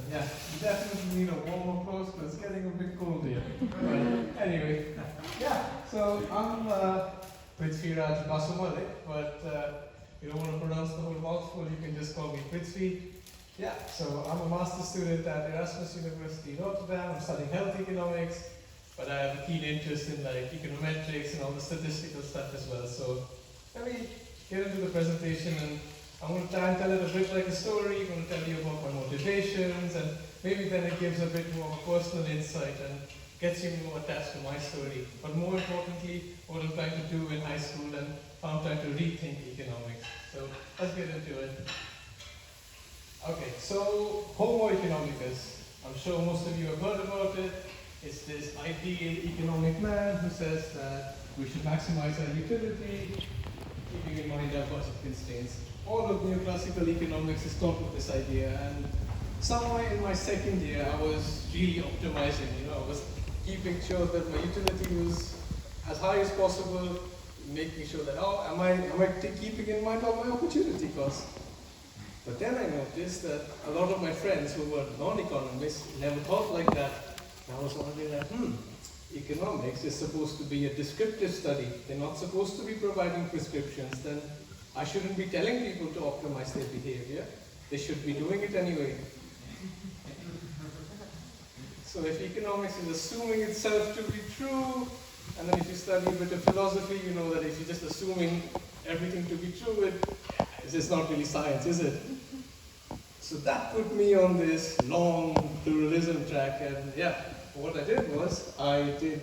Yeah, you definitely need a warm applause because it's getting a bit cold here. But anyway, yeah, so I'm Prithviraj Basumalik, but you don't want to pronounce the whole mouthful, you can just call me Prithvi. Yeah, so I'm a master's student at Erasmus University Rotterdam. I'm studying health economics, but I have a keen interest in like econometrics and all the statistical stuff as well. So let me get into the presentation, and I'm going to try and tell it a bit like a story. I'm going to tell you about my motivations, and maybe then it gives a bit more personal insight and gets you more attached to my story. But more importantly, what I'm trying to do in high school and how I'm trying to rethink economics. So let's get into it. Okay, so Homo economicus. I'm sure most of you have heard about it. It's this ideal economic man who says that we should maximize our utility, keeping in mind our budget constraints. All of neoclassical economics is taught with this idea, and somewhere in my second year I was really optimizing, I was keeping sure that my utility was as high as possible, making sure that, am I keeping in mind all my opportunity costs? But then I noticed that a lot of my friends who were non-economists never thought like that. And I was wondering like, economics is supposed to be a descriptive study. They're not supposed to be providing prescriptions. Then I shouldn't be telling people to optimize their behavior. They should be doing it anyway. So if economics is assuming itself to be true, and then if you study a bit of philosophy, you know that if you're just assuming everything to be true, it's just not really science, is it? So that put me on this long pluralism track, and what I did was I did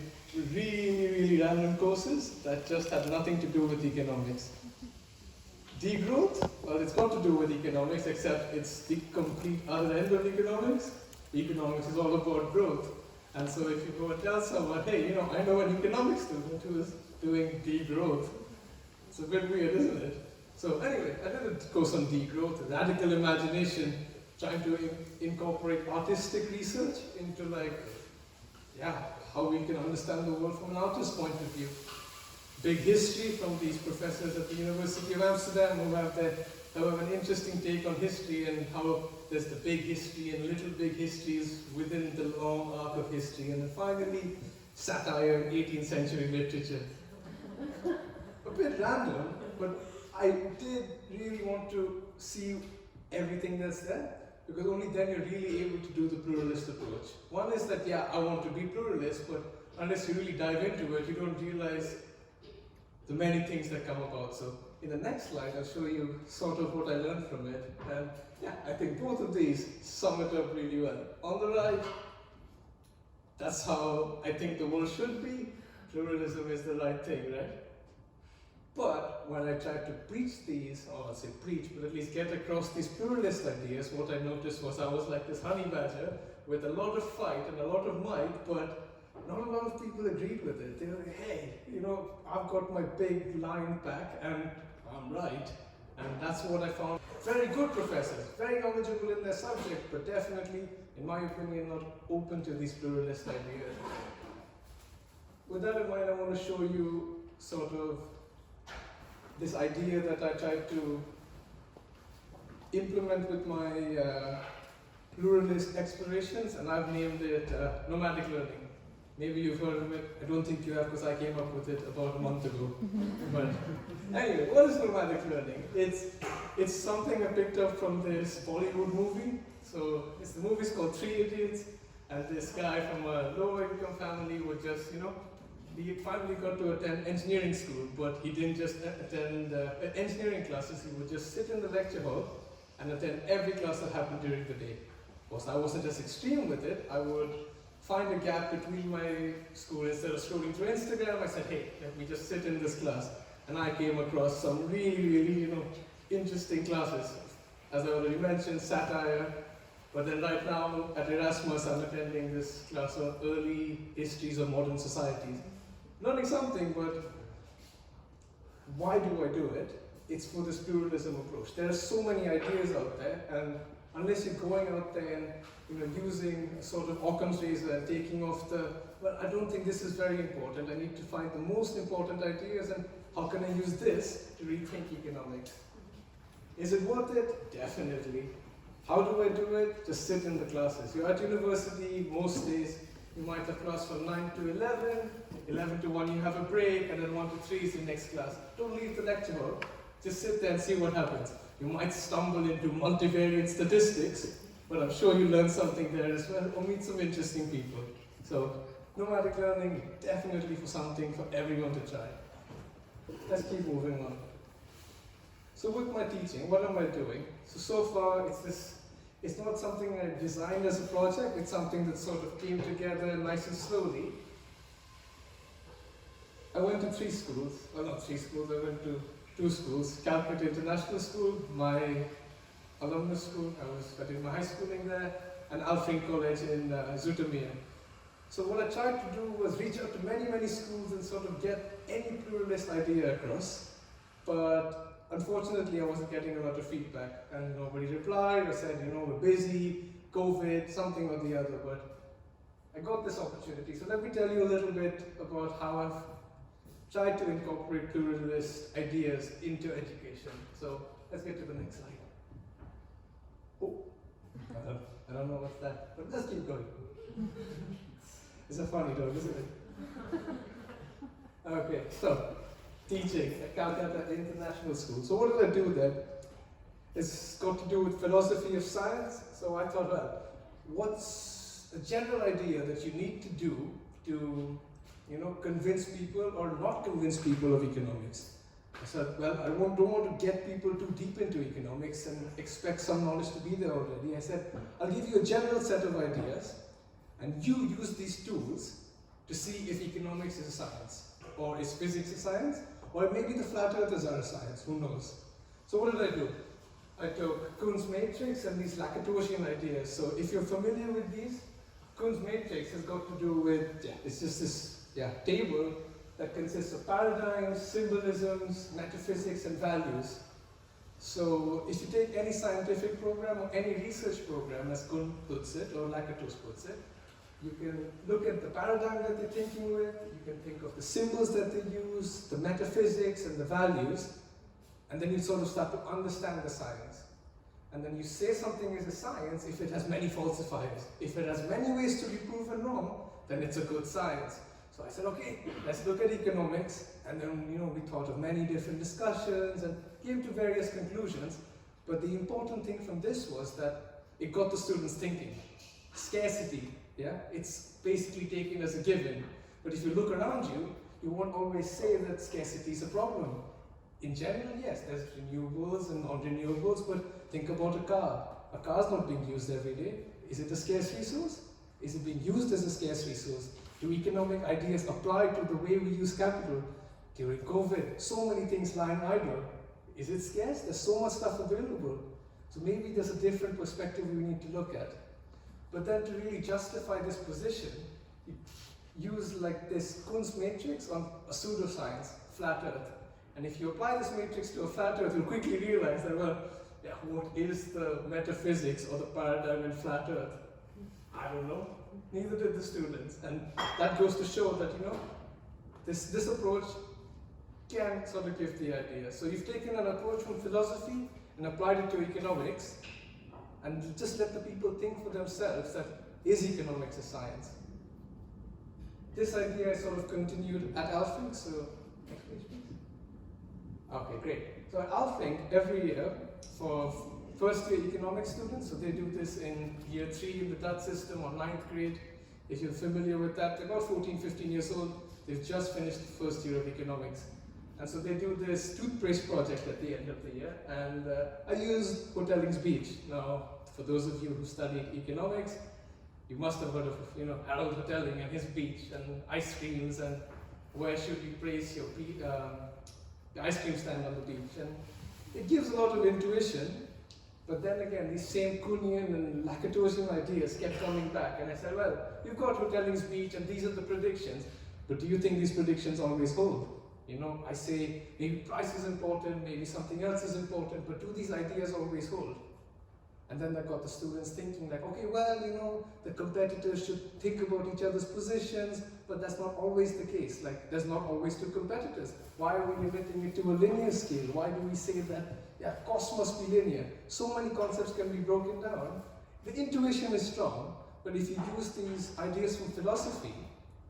really, really random courses that just had nothing to do with economics. Degrowth, well, it's got to do with economics, except it's the complete other end of economics. Economics is all about growth. And so if you go and tell someone, hey, I know an economics student who is doing degrowth, it's a bit weird, isn't it? So anyway, I did a course on degrowth, radical imagination, trying to incorporate artistic research into how we can understand the world from an artist's point of view. Big history from these professors at the University of Amsterdam who have an interesting take on history and how there's the big history and little big histories within the long arc of history. And then finally, satire in 18th century literature. A bit random, but I did really want to see everything that's there, because only then you're really able to do the pluralist approach. One is that, I want to be pluralist, but unless you really dive into it, you don't realize the many things that come about. So in the next slide, I'll show you sort of what I learned from it. And I think both of these sum it up really well. On the right, that's how I think the world should be. Pluralism is the right thing, right? But when I tried to preach these, or I'll say preach, but at least get across these pluralist ideas, what I noticed was I was like this honey badger with a lot of fight and a lot of might, but not a lot of people agreed with it. They were like, hey, I've got my big lion pack and I'm right. And that's what I found. Very good professors, very knowledgeable in their subject, but definitely, in my opinion, not open to these pluralist ideas. With that in mind, I want to show you sort of this idea that I tried to implement with my pluralist explorations, and I've named it nomadic learning. Maybe you've heard of it. I don't think you have, because I came up with it about a month ago. But anyway, what is nomadic learning? It's something I picked up from this Bollywood movie. So the movie's called Three Idiots, and this guy from a lower income family would just, he finally got to attend engineering school, but he didn't just attend engineering classes. He would just sit in the lecture hall and attend every class that happened during the day. Of course, I wasn't as extreme with it. I would find a gap between my school. Instead of scrolling through Instagram, I said, hey, let me just sit in this class. And I came across some really, really, interesting classes. As I already mentioned, satire. But then right now at Erasmus, I'm attending this class on early histories of modern societies. Learning something, but why do I do it? It's for this pluralism approach. There are so many ideas out there, and unless you're going out there and using sort of Occam's razor and taking off I don't think this is very important. I need to find the most important ideas, and how can I use this to rethink economics? Is it worth it? Definitely. How do I do it? Just sit in the classes. You're at university, most days, you might have class from 9 to 11, 11 to 1 you have a break, and then 1 to 3 is the next class. Don't leave the lecture hall. Just sit there and see what happens. You might stumble into multivariate statistics, but I'm sure you learn something there as well, or meet some interesting people. So, nomadic learning, definitely for something for everyone to try. Let's keep moving on. So with my teaching, what am I doing? So far, it's not something I designed as a project, it's something that sort of came together nice and slowly. I went to 3 schools, well not 3 schools, I went to 2 schools, Calcutta International School, my alumnus school, I did my high schooling there, and Alfring College in Zoetermeer. So what I tried to do was reach out to many, many schools and sort of get any pluralist idea across, but unfortunately, I wasn't getting a lot of feedback, and nobody replied or said, we're busy, COVID, something or the other, but I got this opportunity. So let me tell you a little bit about how I've tried to incorporate pluralist ideas into education. So let's get to the next slide. Oh, I don't know what's that, but let's keep going. It's a funny dog, isn't it? Okay, so teaching at Calcutta International School. So what did I do then? It's got to do with philosophy of science. So I thought, well, what's a general idea that you need to do to, convince people or not convince people of economics? I said, well, I don't want to get people too deep into economics and expect some knowledge to be there already. I said, I'll give you a general set of ideas, and you use these tools to see if economics is a science, or is physics a science, or maybe the flat earthers are a science, who knows? So what did I do? I took Kuhn's matrix and these Lacatosian ideas. So if you're familiar with these, Kuhn's matrix has got to do with, it's just this table that consists of paradigms, symbolisms, metaphysics, and values. So if you take any scientific program or any research program, as Kuhn puts it, or Lakatos puts it, you can look at the paradigm that they're thinking with, you can think of the symbols that they use, the metaphysics and the values, and then you sort of start to understand the science. And then you say something is a science if it has many falsifiers. If it has many ways to be proven wrong, then it's a good science. So I said, okay, let's look at economics, and then we thought of many different discussions and came to various conclusions. But the important thing from this was that it got the students thinking. Scarcity, it's basically taken as a given. But if you look around you, you won't always say that scarcity is a problem. In general, yes, there's renewables and non-renewables, but think about a car. A car's not being used every day. Is it a scarce resource? Is it being used as a scarce resource? Do economic ideas apply to the way we use capital? During COVID, so many things lying idle. Is it scarce? There's so much stuff available. So maybe there's a different perspective we need to look at. But then to really justify this position, you use like this Kuhn's matrix on a pseudoscience, flat earth. And if you apply this matrix to a flat earth, you'll quickly realize that, what is the metaphysics or the paradigm in flat earth? I don't know. Neither did the students. And that goes to show that, this approach can sort of give the idea. So you've taken an approach from philosophy and applied it to economics, and just let the people think for themselves that is economics a science? This idea I sort of continued at Alfring, so next page please. Okay, great. So at Alfring, every year, for first year economics students, so they do this in year 3 in the Dutch system or 9th grade. If you're familiar with that, they're about 14, 15 years old, they've just finished the first year of economics. And so they do this toothpaste project at the end of the year, and I use Hotelling's Beach. Now, for those of you who studied economics, you must have heard of Harold Hotelling and his beach and ice creams and where should you place your the ice cream stand on the beach. And it gives a lot of intuition, but then again, these same Kuhnian and Lacatosian ideas kept coming back. And I said, well, you've got Hotelling's Beach and these are the predictions, but do you think these predictions always hold? I say maybe price is important, maybe something else is important, but do these ideas always hold? And then that got the students thinking like, okay, well, the competitors should think about each other's positions, but that's not always the case. Like, there's not always two competitors. Why are we limiting it to a linear scale? Why do we say that, Yeah, cost must be linear. So many concepts can be broken down. The intuition is strong, but if you use these ideas from philosophy,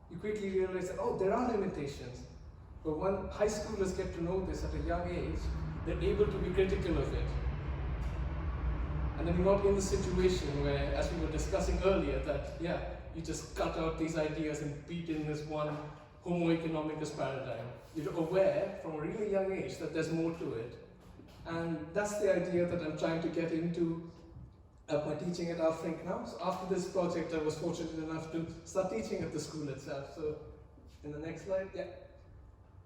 you quickly realize that, oh, there are limitations. But when high schoolers get to know this at a young age, they're able to be critical of it. And then you're not in the situation where, as we were discussing earlier, that, yeah, you just cut out these ideas and beat in this one Homo economicus paradigm. You're aware from a really young age that there's more to it. And that's the idea that I'm trying to get into my teaching at Alfrink now. So after this project, I was fortunate enough to start teaching at the school itself. So in the next slide, yeah.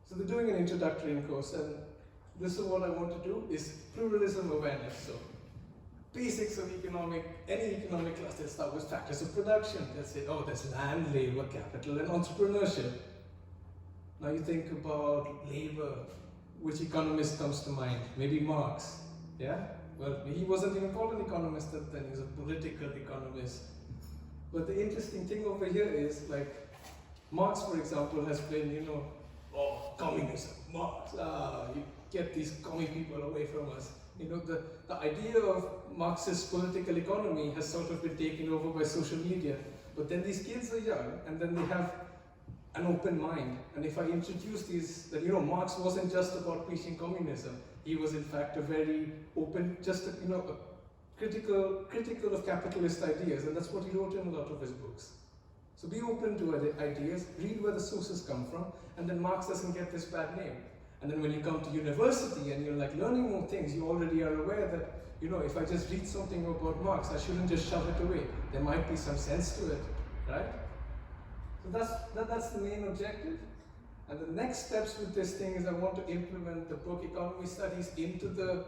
So they're doing an introductory course, and this is what I want to do, is pluralism awareness. So basics of any economic class, they start with factors of production. They'll say, oh, there's land, labor, capital, and entrepreneurship. Now you think about labor, which economist comes to mind? Maybe Marx, yeah? Well, he wasn't even called an economist then, he was a political economist. But the interesting thing over here is, like, Marx, for example, has been, oh, communism, Marx, you get these commie people away from us. The idea of Marxist political economy has sort of been taken over by social media. But then these kids are young, and then they have an open mind. And if I introduce these, that Marx wasn't just about preaching communism, he was in fact a very open, a critical of capitalist ideas, and that's what he wrote in a lot of his books. So be open to other ideas, read where the sources come from, and then Marx doesn't get this bad name. And then when you come to university and you're like learning more things, you already are aware that, if I just read something about Marx, I shouldn't just shove it away. There might be some sense to it, right? So that's the main objective. And the next steps with this thing is I want to implement the book Economy Studies into the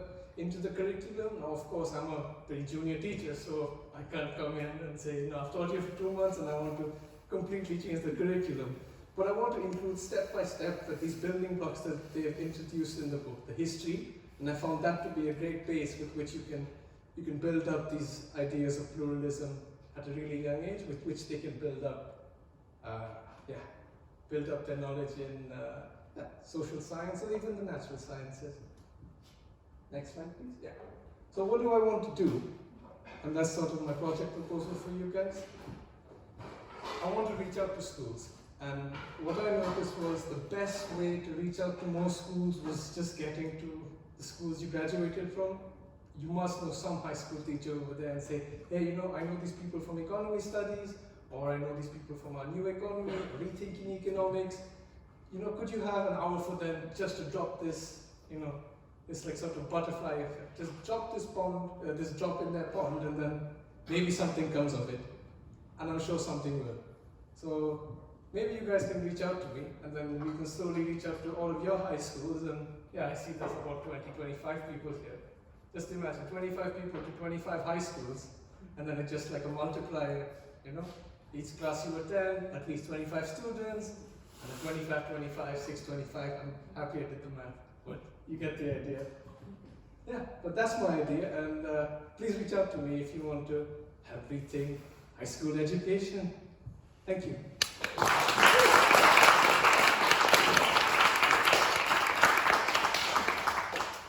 curriculum. Now, of course, I'm a pretty junior teacher, so I can't come in and say, I've taught you for 2 months and I want to completely change the curriculum. But I want to include step by step that these building blocks that they have introduced in the book, the history, and I found that to be a great base with which you can build up these ideas of pluralism at a really young age, with which they can build up their knowledge in social science or even the natural sciences. Next slide, please. Yeah. So what do I want to do? And that's sort of my project proposal for you guys. I want to reach out to schools. And what I noticed was the best way to reach out to more schools was just getting to the schools you graduated from. You must know some high school teacher over there and say, hey, I know these people from economy studies, or I know these people from our new economy, rethinking economics. Could you have an hour for them just to drop this, this like sort of butterfly effect? Just drop this drop in their pond, and then maybe something comes of it. And I'm sure something will. So maybe you guys can reach out to me, and then we can slowly reach out to all of your high schools. And yeah, I see there's about 25 people here. Just imagine 25 people to 25 high schools, and then it's just like a multiplier, Each class you attend, at least 25 students, and 25, 625. I'm happy I did the math, but you get the idea. Yeah, but that's my idea, and please reach out to me if you want to help rethink high school education. Thank you.